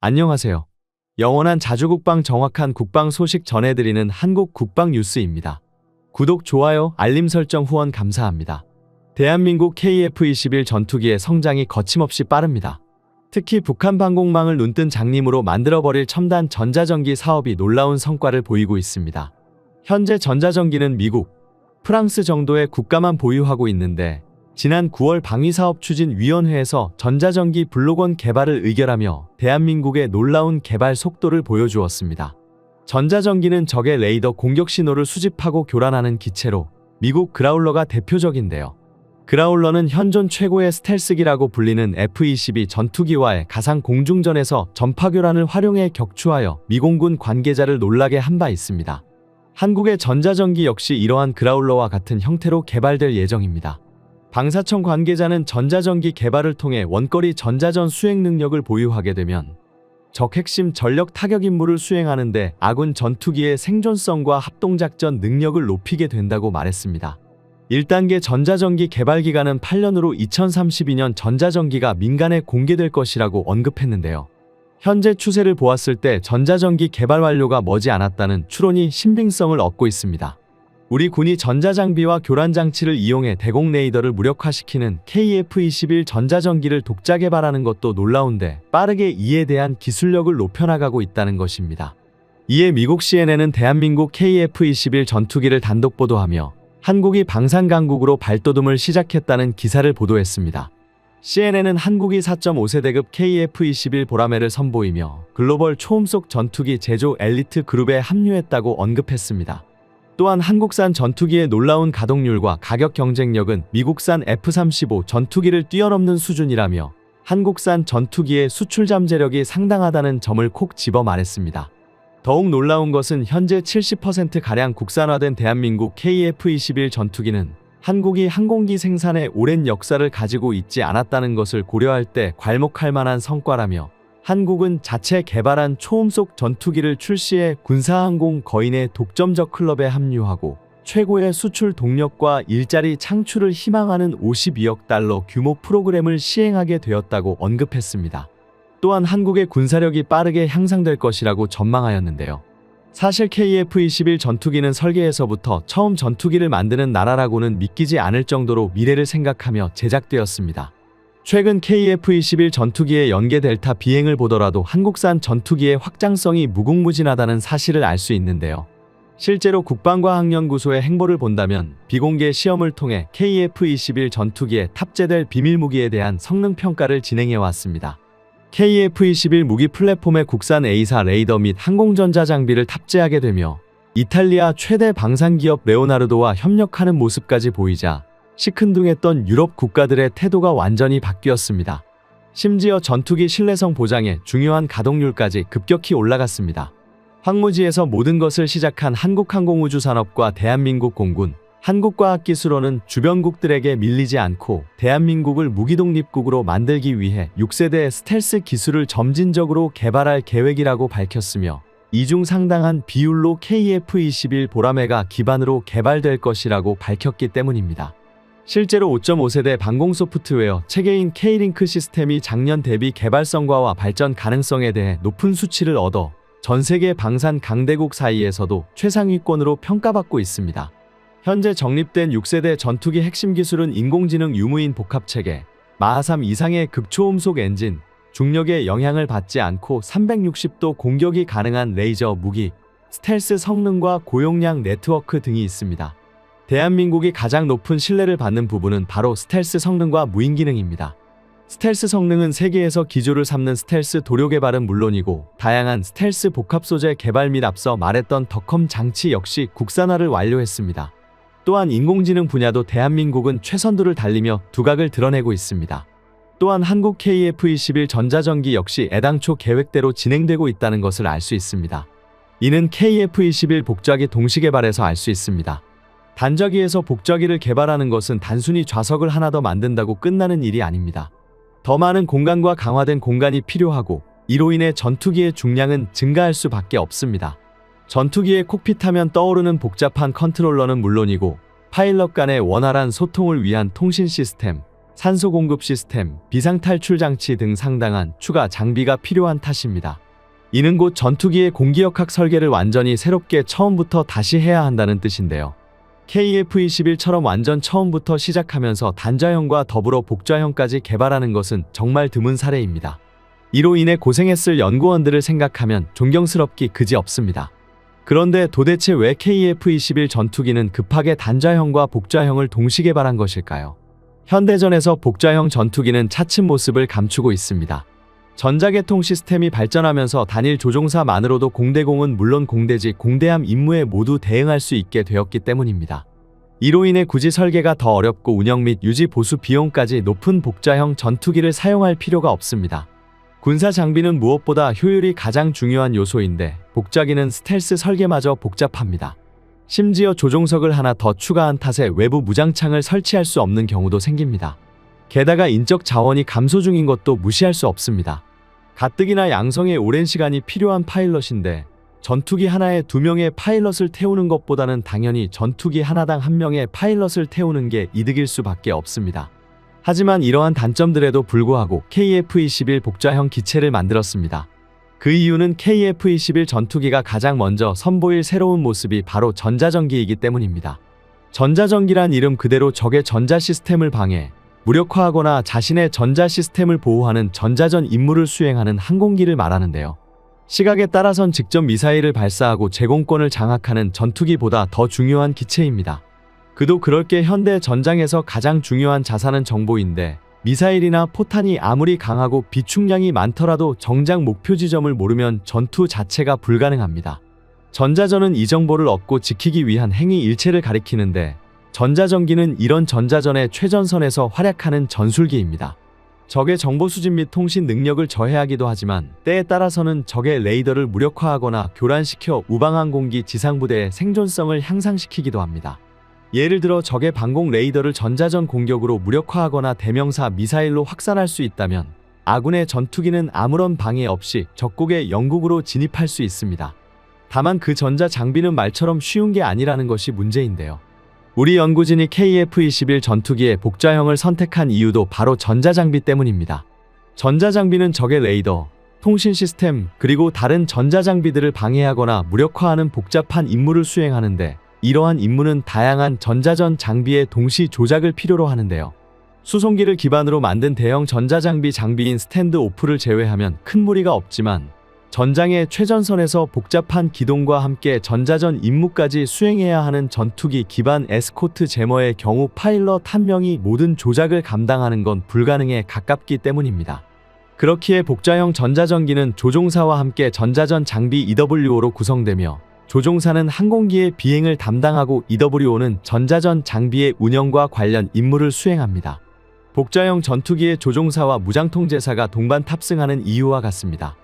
안녕하세요. 영원한 자주국방 정확한 국방 소식 전해드리는 한국 국방 뉴스입니다. 구독, 좋아요, 알림 설정 후원 감사합니다. 대한민국 KF-21 전투기의 성장이 거침없이 빠릅니다. 특히 북한 방공망을 눈뜬 장님으로 만들어버릴 첨단 전자전기 사업이 놀라운 성과를 보이고 있습니다. 현재 전자전기는 미국, 프랑스 정도의 국가만 보유하고 있는데 지난 9월 방위사업추진위원회에서 전자전기 블록원 개발을 의결하며 대한민국의 놀라운 개발 속도를 보여주었습니다. 전자전기는 적의 레이더 공격 신호를 수집하고 교란하는 기체로 미국 그라울러가 대표적인데요. 그라울러는 현존 최고의 스텔스기라고 불리는 F-22 전투기와의 가상 공중전에서 전파교란을 활용해 격추하여 미공군 관계자를 놀라게 한 바 있습니다. 한국의 전자전기 역시 이러한 그라울러와 같은 형태로 개발될 예정입니다. 방사청 관계자는 전자전기 개발을 통해 원거리 전자전 수행 능력을 보유하게 되면 적 핵심 전력 타격 임무를 수행하는 데 아군 전투기의 생존성과 합동작전 능력을 높이게 된다고 말했습니다. 1단계 전자전기 개발 기간은 8년으로 2032년 전자전기가 민간에 공개될 것이라고 언급했는데요. 현재 추세를 보았을 때 전자전기 개발 완료가 머지 않았다는 추론이 신빙성을 얻고 있습니다. 우리 군이 전자장비와 교란장치를 이용해 대공 레이더를 무력화시키는 KF-21 전자전기를 독자 개발하는 것도 놀라운데 빠르게 이에 대한 기술력을 높여나가고 있다는 것입니다. 이에 미국 CNN은 대한민국 KF-21 전투기를 단독 보도하며 한국이 방산강국으로 발돋움을 시작했다는 기사를 보도했습니다. CNN은 한국이 4.5세대급 KF-21 보라매를 선보이며 글로벌 초음속 전투기 제조 엘리트 그룹에 합류했다고 언급했습니다. 또한 한국산 전투기의 놀라운 가동률과 가격 경쟁력은 미국산 F-35 전투기를 뛰어넘는 수준이라며 한국산 전투기의 수출 잠재력이 상당하다는 점을 콕 집어 말했습니다. 더욱 놀라운 것은 현재 70%가량 국산화된 대한민국 KF-21 전투기는 한국이 항공기 생산에 오랜 역사를 가지고 있지 않았다는 것을 고려할 때 괄목할 만한 성과라며 한국은 자체 개발한 초음속 전투기를 출시해 군사항공 거인의 독점적 클럽에 합류하고 최고의 수출 동력과 일자리 창출을 희망하는 52억 달러 규모 프로그램을 시행하게 되었다고 언급했습니다. 또한 한국의 군사력이 빠르게 향상될 것이라고 전망하였는데요. 사실 KF-21 전투기는 설계에서부터 처음 전투기를 만드는 나라라고는 믿기지 않을 정도로 미래를 생각하며 제작되었습니다. 최근 KF-21 전투기의 연계 델타 비행을 보더라도 한국산 전투기의 확장성이 무궁무진하다는 사실을 알 수 있는데요. 실제로 국방과학연구소의 행보를 본다면 비공개 시험을 통해 KF-21 전투기에 탑재될 비밀무기에 대한 성능 평가를 진행해왔습니다. KF-21 무기 플랫폼에 국산 A사 레이더 및 항공전자 장비를 탑재하게 되며 이탈리아 최대 방산기업 레오나르도와 협력하는 모습까지 보이자 시큰둥했던 유럽 국가들의 태도가 완전히 바뀌었습니다. 심지어 전투기 신뢰성 보장에 중요한 가동률까지 급격히 올라갔습니다. 황무지에서 모든 것을 시작한 한국항공우주산업과 대한민국 공군, 한국과학기술원은 주변국들에게 밀리지 않고 대한민국을 무기독립국으로 만들기 위해 6세대 스텔스 기술을 점진적으로 개발할 계획이라고 밝혔으며 이중 상당한 비율로 KF-21 보라매가 기반으로 개발될 것이라고 밝혔기 때문입니다. 실제로 5.5세대 방공 소프트웨어 체계인 K-링크 시스템이 작년 대비 개발 성과와 발전 가능성에 대해 높은 수치를 얻어 전 세계 방산 강대국 사이에서도 최상위권으로 평가받고 있습니다. 현재 정립된 6세대 전투기 핵심 기술은 인공지능 유무인 복합체계, 마하3 이상의 극초음속 엔진, 중력의 영향을 받지 않고 360도 공격이 가능한 레이저 무기, 스텔스 성능과 고용량 네트워크 등이 있습니다. 대한민국이 가장 높은 신뢰를 받는 부분은 바로 스텔스 성능과 무인 기능입니다. 스텔스 성능은 세계에서 기조를 삼는 스텔스 도료 개발은 물론이고 다양한 스텔스 복합 소재 개발 및 앞서 말했던 덕컴 장치 역시 국산화를 완료했습니다. 또한 인공지능 분야도 대한민국은 최선두를 달리며 두각을 드러내고 있습니다. 또한 한국 KF-21 전자전기 역시 애당초 계획대로 진행되고 있다는 것을 알 수 있습니다. 이는 KF-21 복좌기 동시개발에서 알 수 있습니다. 단저기에서 복좌기를 개발하는 것은 단순히 좌석을 하나 더 만든다고 끝나는 일이 아닙니다. 더 많은 공간과 강화된 공간이 필요하고 이로 인해 전투기의 중량은 증가할 수밖에 없습니다. 전투기의 콕핏하면 떠오르는 복잡한 컨트롤러는 물론이고 파일럿 간의 원활한 소통을 위한 통신 시스템, 산소 공급 시스템, 비상탈출 장치 등 상당한 추가 장비가 필요한 탓입니다. 이는 곧 전투기의 공기역학 설계를 완전히 새롭게 처음부터 다시 해야 한다는 뜻인데요. KF-21처럼 완전 처음부터 시작하면서 단자형과 더불어 복좌형까지 개발하는 것은 정말 드문 사례입니다. 이로 인해 고생했을 연구원들을 생각하면 존경스럽기 그지없습니다. 그런데 도대체 왜 KF-21 전투기는 급하게 단자형과 복좌형을 동시 개발한 것일까요? 현대전에서 복좌형 전투기는 차츰 모습을 감추고 있습니다. 전자계통 시스템이 발전하면서 단일 조종사만으로도 공대공은 물론 공대지, 공대함 임무에 모두 대응할 수 있게 되었기 때문입니다. 이로 인해 굳이 설계가 더 어렵고 운영 및 유지 보수 비용까지 높은 복좌형 전투기를 사용할 필요가 없습니다. 군사 장비는 무엇보다 효율이 가장 중요한 요소인데 복좌기는 스텔스 설계마저 복잡합니다. 심지어 조종석을 하나 더 추가한 탓에 외부 무장창을 설치할 수 없는 경우도 생깁니다. 게다가 인적 자원이 감소 중인 것도 무시할 수 없습니다. 가뜩이나 양성에 오랜 시간이 필요한 파일럿인데 전투기 하나에 2명의 파일럿을 태우는 것보다는 당연히 전투기 하나당 1명의 파일럿을 태우는 게 이득일 수밖에 없습니다. 하지만 이러한 단점들에도 불구하고 KF-21 복좌형 기체를 만들었습니다. 그 이유는 KF-21 전투기가 가장 먼저 선보일 새로운 모습이 바로 전자전기이기 때문입니다. 전자전기란 이름 그대로 적의 전자 시스템을 방해, 무력화하거나 자신의 전자 시스템을 보호하는 전자전 임무를 수행하는 항공기를 말하는데요. 시각에 따라선 직접 미사일을 발사하고 제공권을 장악하는 전투기보다 더 중요한 기체입니다. 그도 그럴 게 현대 전장에서 가장 중요한 자산은 정보인데 미사일이나 포탄이 아무리 강하고 비축량이 많더라도 정작 목표 지점을 모르면 전투 자체가 불가능합니다. 전자전은 이 정보를 얻고 지키기 위한 행위 일체를 가리키는데 전자전기는 이런 전자전의 최전선에서 활약하는 전술기입니다. 적의 정보 수집 및 통신 능력을 저해하기도 하지만 때에 따라서는 적의 레이더를 무력화하거나 교란시켜 우방항공기 지상부대의 생존성을 향상시키기도 합니다. 예를 들어 적의 방공 레이더를 전자전 공격으로 무력화하거나 대명사 미사일로 확산할 수 있다면 아군의 전투기는 아무런 방해 없이 적국의 영국으로 진입할 수 있습니다. 다만 그 전자 장비는 말처럼 쉬운 게 아니라는 것이 문제인데요. 우리 연구진이 KF-21 전투기의 복좌형을 선택한 이유도 바로 전자장비 때문입니다. 전자장비는 적의 레이더, 통신 시스템, 그리고 다른 전자장비들을 방해하거나 무력화하는 복잡한 임무를 수행하는데 이러한 임무는 다양한 전자전 장비의 동시 조작을 필요로 하는데요. 수송기를 기반으로 만든 대형 전자장비 장비인 스탠드오프를 제외하면 큰 무리가 없지만 전장의 최전선에서 복잡한 기동과 함께 전자전 임무까지 수행해야 하는 전투기 기반 에스코트 제머의 경우 파일럿 한 명이 모든 조작을 감당하는 건 불가능에 가깝기 때문입니다. 그렇기에 복좌형 전자전기는 조종사와 함께 전자전 장비 EWO로 구성되며 조종사는 항공기의 비행을 담당하고 EWO는 전자전 장비의 운영과 관련 임무를 수행합니다. 복좌형 전투기의 조종사와 무장통제사가 동반 탑승하는 이유와 같습니다.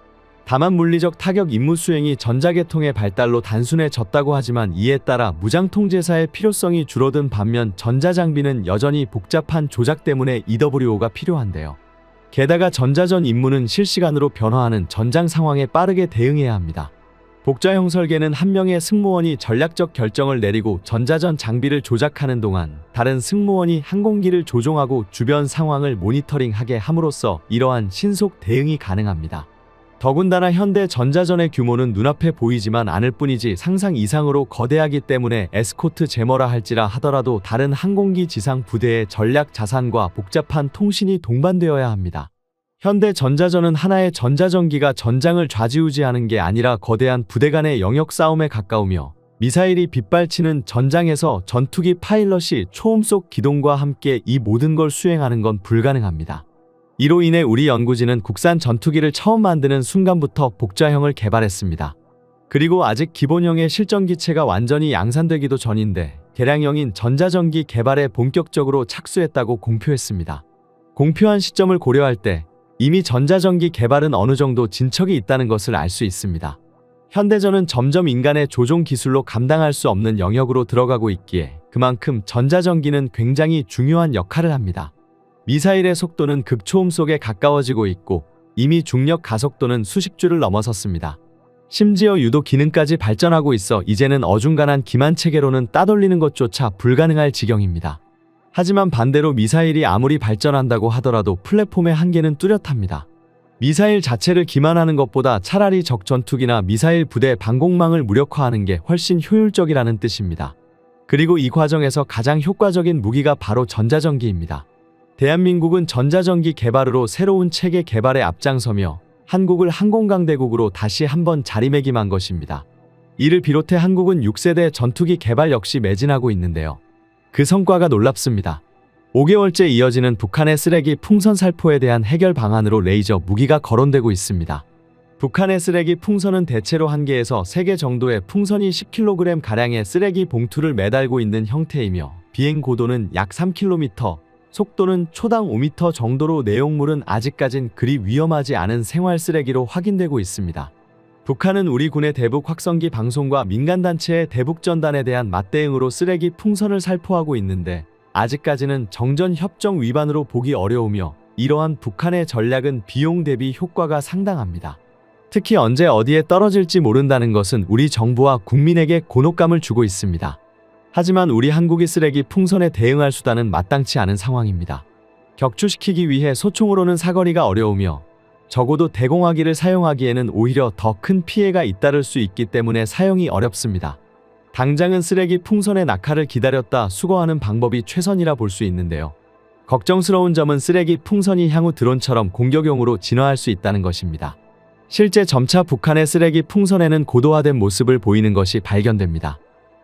다만 물리적 타격 임무 수행이 전자계통의 발달로 단순해졌다고 하지만 이에 따라 무장통제사의 필요성이 줄어든 반면 전자장비는 여전히 복잡한 조작 때문에 EWO가 필요한데요. 게다가 전자전 임무는 실시간으로 변화하는 전장 상황에 빠르게 대응해야 합니다. 복좌형 설계는 한 명의 승무원이 전략적 결정을 내리고 전자전 장비를 조작하는 동안 다른 승무원이 항공기를 조종하고 주변 상황을 모니터링하게 함으로써 이러한 신속 대응이 가능합니다. 더군다나 현대 전자전의 규모는 눈앞에 보이지만 않을 뿐이지 상상 이상으로 거대하기 때문에 에스코트 제머라 할지라 하더라도 다른 항공기 지상 부대의 전략 자산과 복잡한 통신이 동반되어야 합니다. 현대 전자전은 하나의 전자전기가 전장을 좌지우지하는 게 아니라 거대한 부대 간의 영역 싸움에 가까우며 미사일이 빗발치는 전장에서 전투기 파일럿이 초음속 기동과 함께 이 모든 걸 수행하는 건 불가능합니다. 이로 인해 우리 연구진은 국산 전투기를 처음 만드는 순간부터 복좌형을 개발했습니다. 그리고 아직 기본형의 실전기체가 완전히 양산되기도 전인데 개량형인 전자전기 개발에 본격적으로 착수했다고 공표했습니다. 공표한 시점을 고려할 때 이미 전자전기 개발은 어느 정도 진척이 있다는 것을 알 수 있습니다. 현대전은 점점 인간의 조종 기술로 감당할 수 없는 영역으로 들어가고 있기에 그만큼 전자전기는 굉장히 중요한 역할을 합니다. 미사일의 속도는 극초음속에 가까워지고 있고 이미 중력 가속도는 수십주를 넘어섰습니다. 심지어 유도 기능까지 발전하고 있어 이제는 어중간한 기만 체계로는 따돌리는 것조차 불가능할 지경입니다. 하지만 반대로 미사일이 아무리 발전한다고 하더라도 플랫폼의 한계는 뚜렷합니다. 미사일 자체를 기만하는 것보다 차라리 적 전투기나 미사일 부대 방공망을 무력화하는 게 훨씬 효율적이라는 뜻입니다. 그리고 이 과정에서 가장 효과적인 무기가 바로 전자전기입니다. 대한민국은 전자전기 개발으로 새로운 체계 개발에 앞장서며 한국을 항공강대국으로 다시 한번 자리매김한 것입니다. 이를 비롯해 한국은 6세대 전투기 개발 역시 매진하고 있는데요. 그 성과가 놀랍습니다. 5개월째 이어지는 북한의 쓰레기 풍선 살포에 대한 해결 방안으로 레이저 무기가 거론되고 있습니다. 북한의 쓰레기 풍선은 대체로 1개에서 3개 정도의 풍선이 10kg가량의 쓰레기 봉투를 매달고 있는 형태이며 비행 고도는 약 3km, 속도는 초당 5m 정도로 내용물은 아직까진 그리 위험하지 않은 생활 쓰레기로 확인되고 있습니다. 북한은 우리 군의 대북 확성기 방송과 민간단체의 대북전단에 대한 맞대응으로 쓰레기 풍선을 살포하고 있는데 아직까지는 정전협정 위반으로 보기 어려우며 이러한 북한의 전략은 비용 대비 효과가 상당합니다. 특히 언제 어디에 떨어질지 모른다는 것은 우리 정부와 국민에게 곤혹감을 주고 있습니다. 하지만 우리 한국이 쓰레기 풍선에 대응할 수단은 마땅치 않은 상황입니다. 격추시키기 위해 소총으로는 사거리가 어려우며 적어도 대공화기를 사용하기에는 오히려 더 큰 피해가 잇따를 수 있기 때문에 사용이 어렵습니다. 당장은 쓰레기 풍선의 낙하를 기다렸다 수거하는 방법이 최선이라 볼 수 있는데요. 걱정스러운 점은 쓰레기 풍선이 향후 드론처럼 공격용으로 진화할 수 있다는 것입니다. 실제 점차 북한의 쓰레기 풍선에는 고도화된 모습을 보이는 것이 발견됩니다.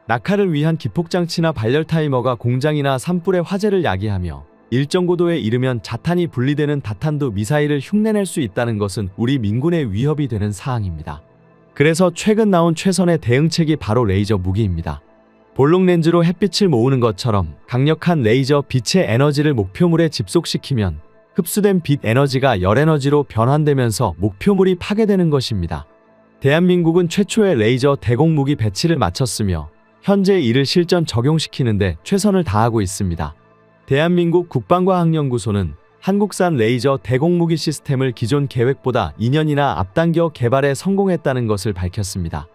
낙하를 위한 기폭장치나 발열 타이머가 공장이나 산불의 화재를 야기하며 일정 고도에 이르면 자탄이 분리되는 다탄두 미사일을 흉내낼 수 있다는 것은 우리 민군의 위협이 되는 사항입니다. 그래서 최근 나온 최선의 대응책이 바로 레이저 무기입니다. 볼록 렌즈로 햇빛을 모으는 것처럼 강력한 레이저 빛의 에너지를 목표물에 집속시키면 흡수된 빛 에너지가 열 에너지로 변환되면서 목표물이 파괴되는 것입니다. 대한민국은 최초의 레이저 대공 무기 배치를 마쳤으며 현재 이를 실전 적용시키는데 최선을 다하고 있습니다. 대한민국 국방과학연구소는 한국산 레이저 대공무기 시스템을 기존 계획보다 2년이나 앞당겨 개발에 성공했다는 것을 밝혔습니다.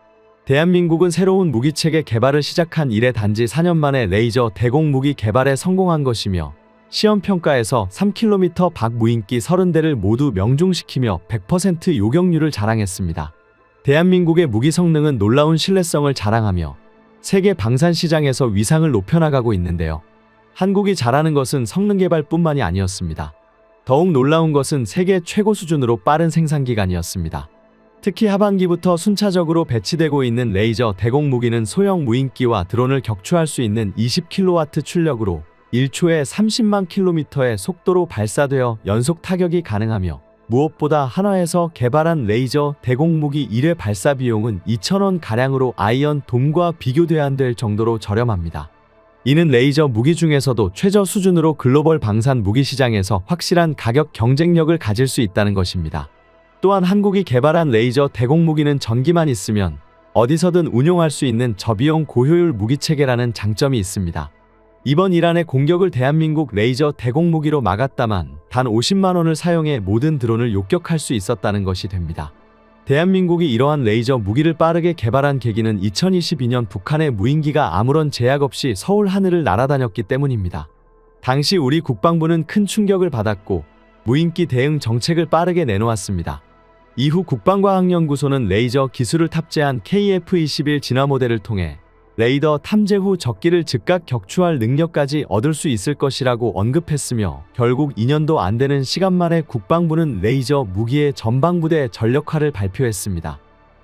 대한민국은 새로운 무기체계 개발을 시작한 이래 단지 4년 만에 레이저 대공무기 개발에 성공한 것이며 시험평가에서 3km 밖 무인기 30대를 모두 명중시키며 100% 요격률을 자랑했습니다. 대한민국의 무기 성능은 놀라운 신뢰성을 자랑하며 세계 방산 시장에서 위상을 높여나가고 있는데요. 한국이 잘하는 것은 성능 개발뿐만이 아니었습니다. 더욱 놀라운 것은 세계 최고 수준으로 빠른 생산 기간이었습니다. 특히 하반기부터 순차적으로 배치되고 있는 레이저 대공 무기는 소형 무인기와 드론을 격추할 수 있는 20kW 출력으로 1초에 30만 킬로미터의 속도로 발사되어 연속 타격이 가능하며 무엇보다 한화에서 개발한 레이저 대공무기 1회 발사 비용은 2,000원가량으로 아이언 돔과 비교돼야 될 정도로 저렴합니다. 이는 레이저 무기 중에서도 최저 수준으로 글로벌 방산 무기 시장에서 확실한 가격 경쟁력을 가질 수 있다는 것입니다. 또한 한국이 개발한 레이저 대공무기는 전기만 있으면 어디서든 운용할 수 있는 저비용 고효율 무기체계라는 장점이 있습니다. 이번 이란의 공격을 대한민국 레이저 대공무기로 막았다만 단 50만 원을 사용해 모든 드론을 요격할 수 있었다는 것이 됩니다. 대한민국이 이러한 레이저 무기를 빠르게 개발한 계기는 2022년 북한의 무인기가 아무런 제약 없이 서울 하늘을 날아다녔기 때문입니다. 당시 우리 국방부는 큰 충격을 받았고 무인기 대응 정책을 빠르게 내놓았습니다. 이후 국방과학연구소는 레이저 기술을 탑재한 KF-21 진화 모델을 통해 레이더 탐지 후 적기를 즉각 격추할 능력까지 얻을 수 있을 것이라고 언급했으며 결국 2년도 안 되는 시간 만에 국방부는 레이저 무기의 전방부대 전력화를 발표했습니다.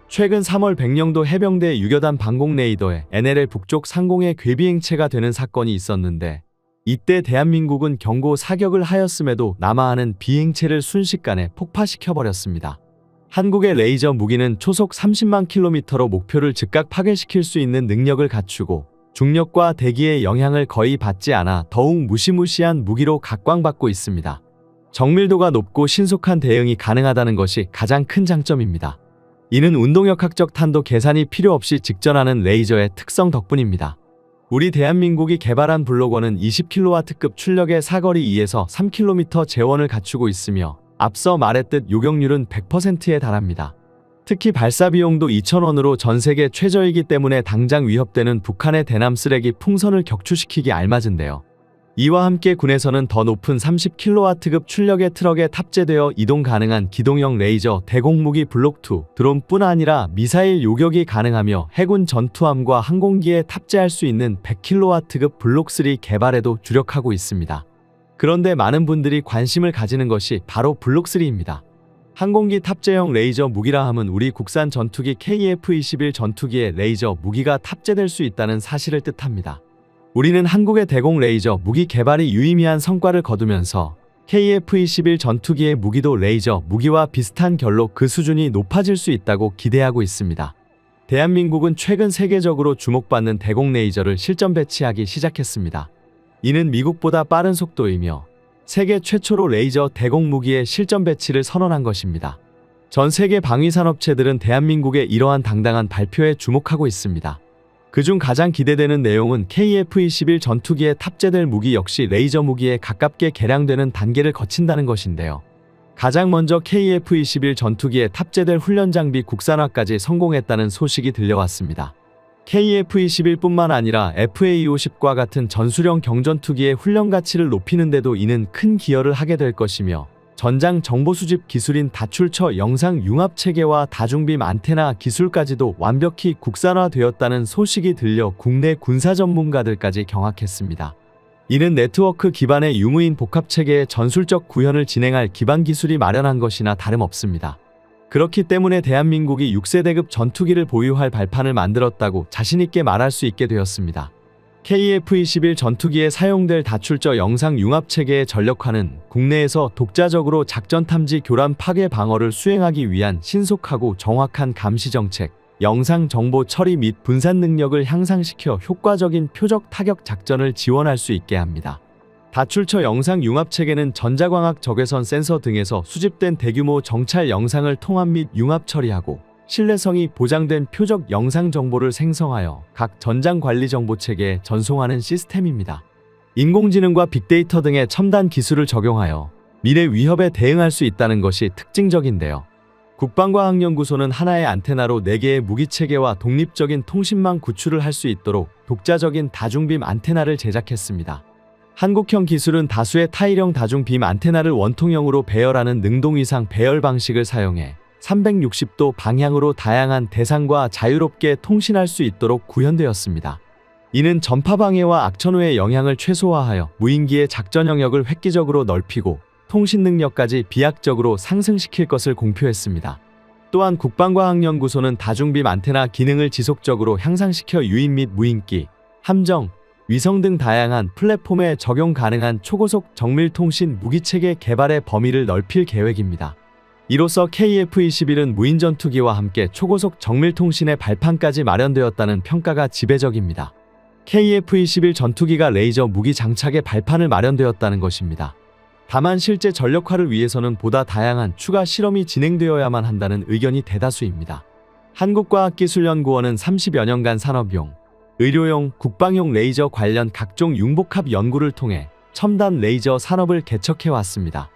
최근 3월 백령도 해병대 유교단 방공 레이더에 NLL 북쪽 상공의 궤비행체가 되는 사건이 있었는데 이때 대한민국은 경고 사격을 하였음에도 남하하는 비행체를 순식간에 폭파시켜버렸습니다. 한국의 레이저 무기는 초속 30만 킬로미터로 목표를 즉각 파괴시킬 수 있는 능력을 갖추고 중력과 대기의 영향을 거의 받지 않아 더욱 무시무시한 무기로 각광받고 있습니다. 정밀도가 높고 신속한 대응이 가능하다는 것이 가장 큰 장점입니다. 이는 운동역학적 탄도 계산이 필요 없이 직전하는 레이저의 특성 덕분입니다. 우리 대한민국이 개발한 블록원은 20kW급 출력의 사거리 2에서 3km 제원을 갖추고 있으며 앞서 말했듯 요격률은 100%에 달합니다. 특히 발사 비용도 2,000원으로 전 세계 최저이기 때문에 당장 위협되는 북한의 대남 쓰레기 풍선을 격추시키기 알맞은데요. 이와 함께 군에서는 더 높은 30kW급 출력의 트럭에 탑재되어 이동 가능한 기동형 레이저 대공무기 블록2 드론뿐 아니라 미사일 요격이 가능하며 해군 전투함과 항공기에 탑재할 수 있는 100kW급 블록3 개발에도 주력하고 있습니다. 그런데 많은 분들이 관심을 가지는 것이 바로 블록3입니다. 항공기 탑재형 레이저 무기라 함은 우리 국산 전투기 KF-21 전투기에 레이저 무기가 탑재될 수 있다는 사실을 뜻합니다. 우리는 한국의 대공 레이저 무기 개발이 유의미한 성과를 거두면서 KF-21 전투기의 무기도 레이저 무기와 비슷한 결로 그 수준이 높아질 수 있다고 기대하고 있습니다. 대한민국은 최근 세계적으로 주목받는 대공 레이저를 실전 배치하기 시작했습니다. 이는 미국보다 빠른 속도이며 세계 최초로 레이저 대공 무기의 실전 배치를 선언한 것입니다. 전 세계 방위산업체들은 대한민국의 이러한 당당한 발표에 주목하고 있습니다. 그중 가장 기대되는 내용은 KF-21 전투기에 탑재될 무기 역시 레이저 무기에 가깝게 개량되는 단계를 거친다는 것인데요. 가장 먼저 KF-21 전투기에 탑재될 훈련 장비 국산화까지 성공했다는 소식이 들려왔습니다. KF-21뿐만 아니라 FA-50과 같은 전술형 경전투기의 훈련 가치를 높이는 데도 이는 큰 기여를 하게 될 것이며 전장 정보 수집 기술인 다출처 영상 융합 체계와 다중빔 안테나 기술까지도 완벽히 국산화되었다는 소식이 들려 국내 군사 전문가들까지 경악했습니다. 이는 네트워크 기반의 유무인 복합 체계의 전술적 구현을 진행할 기반 기술이 마련한 것이나 다름없습니다. 그렇기 때문에 대한민국이 6세대급 전투기를 보유할 발판을 만들었다고 자신있게 말할 수 있게 되었습니다. KF-21 전투기에 사용될 다출저 영상 융합 체계의 전력화는 국내에서 독자적으로 작전 탐지 교란 파괴 방어를 수행하기 위한 신속하고 정확한 감시 정책, 영상 정보 처리 및 분산 능력을 향상시켜 효과적인 표적 타격 작전을 지원할 수 있게 합니다. 다출처 영상 융합 체계는 전자광학 적외선 센서 등에서 수집된 대규모 정찰 영상을 통합 및 융합 처리하고 신뢰성이 보장된 표적 영상 정보를 생성하여 각 전장 관리 정보 체계에 전송하는 시스템입니다. 인공지능과 빅데이터 등의 첨단 기술을 적용하여 미래 위협에 대응할 수 있다는 것이 특징적인데요. 국방과학연구소는 하나의 안테나로 4개의 무기체계와 독립적인 통신망 구출을 할 수 있도록 독자적인 다중빔 안테나를 제작했습니다. 한국형 기술은 다수의 타일형 다중빔 안테나를 원통형으로 배열하는 능동위상 배열 방식을 사용해 360도 방향으로 다양한 대상과 자유롭게 통신할 수 있도록 구현되었습니다. 이는 전파 방해와 악천후의 영향을 최소화하여 무인기의 작전 영역을 획기적으로 넓히고 통신 능력까지 비약적으로 상승시킬 것을 공표했습니다. 또한 국방과학연구소는 다중빔 안테나 기능을 지속적으로 향상시켜 유인 및 무인기, 함정, 위성 등 다양한 플랫폼에 적용 가능한 초고속 정밀통신 무기체계 개발의 범위를 넓힐 계획입니다. 이로써 KF-21은 무인전투기와 함께 초고속 정밀통신의 발판까지 마련되었다는 평가가 지배적입니다. KF-21 전투기가 레이저 무기 장착의 발판을 마련되었다는 것입니다. 다만 실제 전력화를 위해서는 보다 다양한 추가 실험이 진행되어야만 한다는 의견이 대다수입니다. 한국과학기술연구원은 30여 년간 산업용, 의료용, 국방용 레이저 관련 각종 융복합 연구를 통해 첨단 레이저 산업을 개척해왔습니다.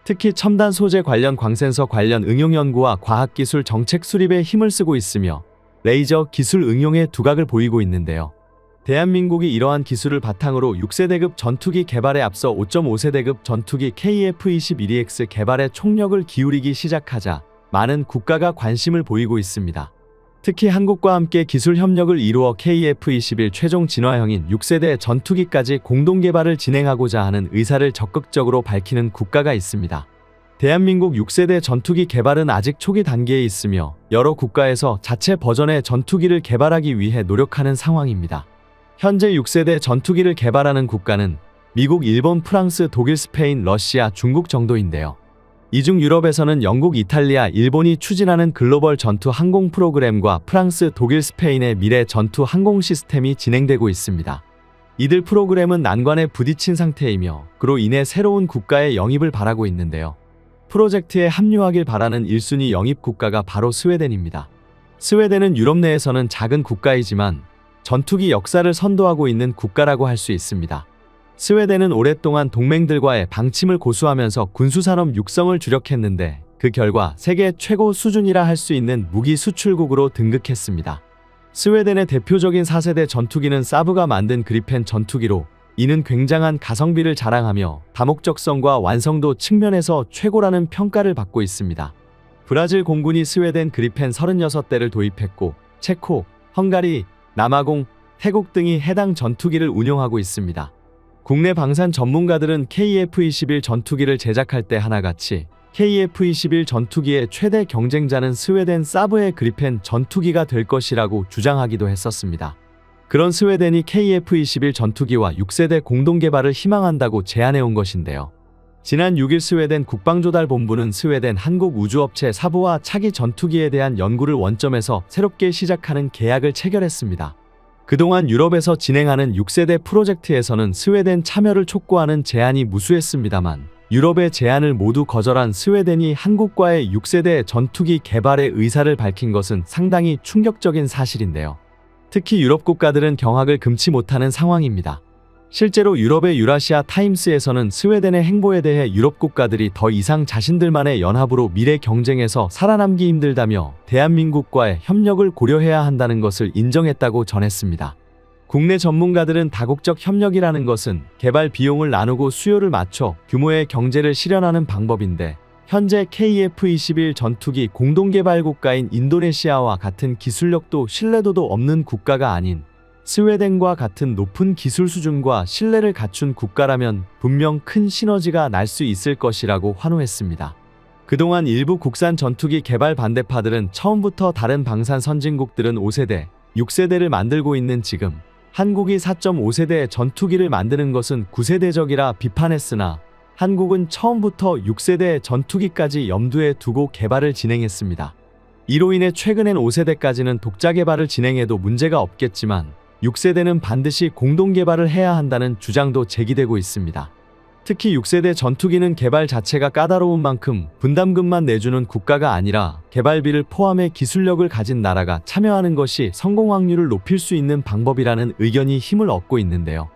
특히 첨단 소재 관련 광센서 관련 응용 연구와 과학기술 정책 수립에 힘을 쓰고 있으며 레이저 기술 응용의 두각을 보이고 있는데요. 대한민국이 이러한 기술을 바탕으로 6세대급 전투기 개발에 앞서 5.5세대급 전투기 KF-21EX 개발에 총력을 기울이기 시작하자 많은 국가가 관심을 보이고 있습니다. 특히 한국과 함께 기술 협력을 이루어 KF-21 최종 진화형인 6세대 전투기까지 공동 개발을 진행하고자 하는 의사를 적극적으로 밝히는 국가가 있습니다. 대한민국 6세대 전투기 개발은 아직 초기 단계에 있으며 여러 국가에서 자체 버전의 전투기를 개발하기 위해 노력하는 상황입니다. 현재 6세대 전투기를 개발하는 국가는 미국, 일본, 프랑스, 독일, 스페인, 러시아, 중국 정도인데요. 이 중 유럽에서는 영국, 이탈리아, 일본이 추진하는 글로벌 전투 항공 프로그램과 프랑스, 독일, 스페인의 미래 전투 항공 시스템이 진행되고 있습니다. 이들 프로그램은 난관에 부딪힌 상태이며 그로 인해 새로운 국가의 영입을 바라고 있는데요. 프로젝트에 합류하길 바라는 1순위 영입 국가가 바로 스웨덴입니다. 스웨덴은 유럽 내에서는 작은 국가이지만 전투기 역사를 선도하고 있는 국가라고 할 수 있습니다. 스웨덴은 오랫동안 동맹들과의 방침을 고수하면서 군수산업 육성을 주력했는데 그 결과 세계 최고 수준이라 할 수 있는 무기 수출국으로 등극했습니다. 스웨덴의 대표적인 4세대 전투기는 사브가 만든 그리펜 전투기로 이는 굉장한 가성비를 자랑하며 다목적성과 완성도 측면에서 최고라는 평가를 받고 있습니다. 브라질 공군이 스웨덴 그리펜 36대를 도입했고 체코, 헝가리, 남아공, 태국 등이 해당 전투기를 운용하고 있습니다. 국내 방산 전문가들은 KF-21 전투기를 제작할 때 하나같이 KF-21 전투기의 최대 경쟁자는 스웨덴 사브의 그리펜 전투기가 될 것이라고 주장하기도 했었습니다. 그런 스웨덴이 KF-21 전투기와 6세대 공동 개발을 희망한다고 제안해온 것인데요. 지난 6일 스웨덴 국방조달본부는 스웨덴 한국우주업체 사보와 차기 전투기에 대한 연구를 원점에서 새롭게 시작하는 계약을 체결했습니다. 그동안 유럽에서 진행하는 6세대 프로젝트에서는 스웨덴 참여를 촉구하는 제안이 무수했습니다만 유럽의 제안을 모두 거절한 스웨덴이 한국과의 6세대 전투기 개발의 의사를 밝힌 것은 상당히 충격적인 사실인데요. 특히 유럽 국가들은 경악을 금치 못하는 상황입니다. 실제로 유럽의 유라시아 타임스에서는 스웨덴의 행보에 대해 유럽 국가들이 더 이상 자신들만의 연합으로 미래 경쟁에서 살아남기 힘들다며 대한민국과의 협력을 고려해야 한다는 것을 인정했다고 전했습니다. 국내 전문가들은 다국적 협력이라는 것은 개발 비용을 나누고 수요를 맞춰 규모의 경제를 실현하는 방법인데 현재 KF-21 전투기 공동개발 국가인 인도네시아와 같은 기술력도 신뢰도도 없는 국가가 아닌 스웨덴과 같은 높은 기술 수준과 신뢰를 갖춘 국가라면 분명 큰 시너지가 날 수 있을 것이라고 환호했습니다. 그동안 일부 국산 전투기 개발 반대파들은 처음부터 다른 방산 선진국들은 5세대, 6세대를 만들고 있는 지금 한국이 4.5세대 전투기를 만드는 것은 9세대적이라 비판했으나 한국은 처음부터 6세대 전투기까지 염두에 두고 개발을 진행했습니다. 이로 인해 최근엔 5세대까지는 독자 개발을 진행해도 문제가 없겠지만 6세대는 반드시 공동 개발을 해야 한다는 주장도 제기되고 있습니다. 특히 6세대 전투기는 개발 자체가 까다로운 만큼 분담금만 내주는 국가가 아니라 개발비를 포함해 기술력을 가진 나라가 참여하는 것이 성공 확률을 높일 수 있는 방법이라는 의견이 힘을 얻고 있는데요.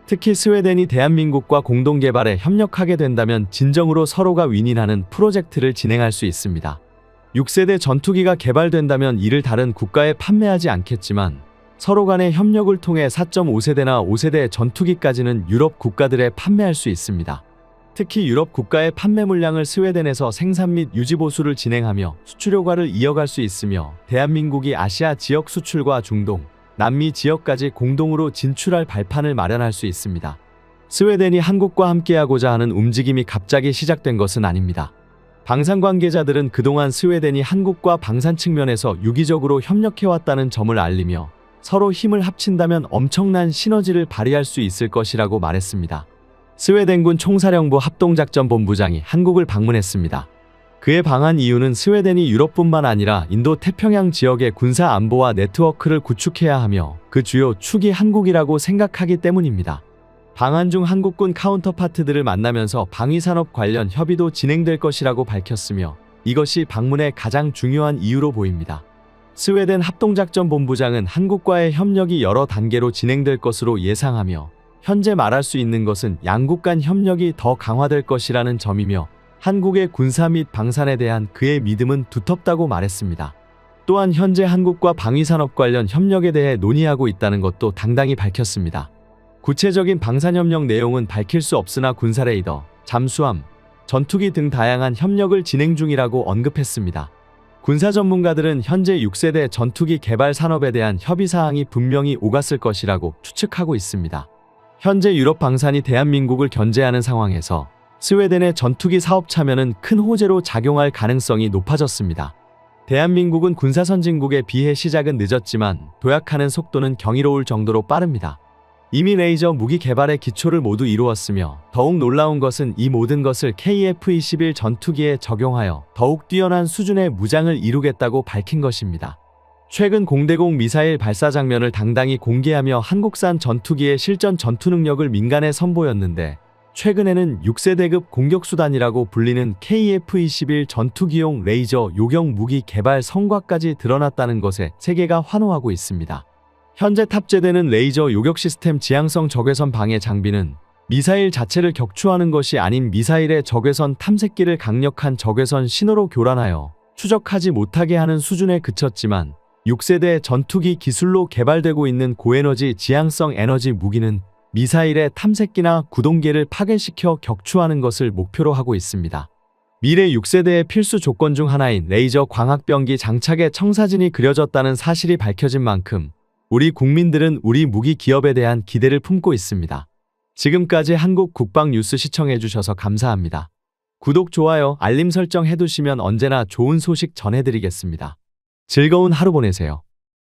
특히 스웨덴이 대한민국과 공동 개발에 협력하게 된다면 진정으로 서로가 윈윈하는 프로젝트를 진행할 수 있습니다. 6세대 전투기가 개발된다면 이를 다른 국가에 판매하지 않겠지만 서로 간의 협력을 통해 4.5세대나 5세대 전투기까지는 유럽 국가들에 판매할 수 있습니다. 특히 유럽 국가의 판매 물량을 스웨덴에서 생산 및 유지 보수를 진행하며 수출 효과를 이어갈 수 있으며 대한민국이 아시아 지역 수출과 중동, 남미 지역까지 공동으로 진출할 발판을 마련할 수 있습니다. 스웨덴이 한국과 함께하고자 하는 움직임이 갑자기 시작된 것은 아닙니다. 방산 관계자들은 그동안 스웨덴이 한국과 방산 측면에서 유기적으로 협력해왔다는 점을 알리며 서로 힘을 합친다면 엄청난 시너지를 발휘할 수 있을 것이라고 말했습니다. 스웨덴군 총사령부 합동작전본부장이 한국을 방문했습니다. 그에 방한 이유는 스웨덴이 유럽뿐만 아니라 인도 태평양 지역의 군사 안보와 네트워크를 구축해야 하며 그 주요 축이 한국이라고 생각하기 때문입니다. 방한 중 한국군 카운터파트들을 만나면서 방위산업 관련 협의도 진행될 것이라고 밝혔으며 이것이 방문의 가장 중요한 이유로 보입니다. 스웨덴 합동작전본부장은 한국과의 협력이 여러 단계로 진행될 것으로 예상하며 현재 말할 수 있는 것은 양국 간 협력이 더 강화될 것이라는 점이며 한국의 군사 및 방산에 대한 그의 믿음은 두텁다고 말했습니다. 또한 현재 한국과 방위산업 관련 협력에 대해 논의하고 있다는 것도 당당히 밝혔습니다. 구체적인 방산협력 내용은 밝힐 수 없으나 군사레이더, 잠수함, 전투기 등 다양한 협력을 진행 중이라고 언급했습니다. 군사 전문가들은 현재 6세대 전투기 개발 산업에 대한 협의사항이 분명히 오갔을 것이라고 추측하고 있습니다. 현재 유럽 방산이 대한민국을 견제하는 상황에서 스웨덴의 전투기 사업 참여는 큰 호재로 작용할 가능성이 높아졌습니다. 대한민국은 군사 선진국에 비해 시작은 늦었지만 도약하는 속도는 경이로울 정도로 빠릅니다. 이미 레이저 무기 개발의 기초를 모두 이루었으며 더욱 놀라운 것은 이 모든 것을 KF-21 전투기에 적용하여 더욱 뛰어난 수준의 무장을 이루겠다고 밝힌 것입니다. 최근 공대공 미사일 발사 장면을 당당히 공개하며 한국산 전투기의 실전 전투 능력을 민간에 선보였는데 최근에는 6세대급 공격수단이라고 불리는 KF-21 전투기용 레이저 요격 무기 개발 성과까지 드러났다는 것에 세계가 환호하고 있습니다. 현재 탑재되는 레이저 요격 시스템 지향성 적외선 방해 장비는 미사일 자체를 격추하는 것이 아닌 미사일의 적외선 탐색기를 강력한 적외선 신호로 교란하여 추적하지 못하게 하는 수준에 그쳤지만 6세대 전투기 기술로 개발되고 있는 고에너지 지향성 에너지 무기는 미사일의 탐색기나 구동계를 파괴시켜 격추하는 것을 목표로 하고 있습니다. 미래 6세대의 필수 조건 중 하나인 레이저 광학병기 장착의 청사진이 그려졌다는 사실이 밝혀진 만큼 우리 국민들은 우리 무기 기업에 대한 기대를 품고 있습니다. 지금까지 한국 국방 뉴스 시청해주셔서 감사합니다. 구독, 좋아요, 알림 설정 해두시면 언제나 좋은 소식 전해드리겠습니다. 즐거운 하루 보내세요.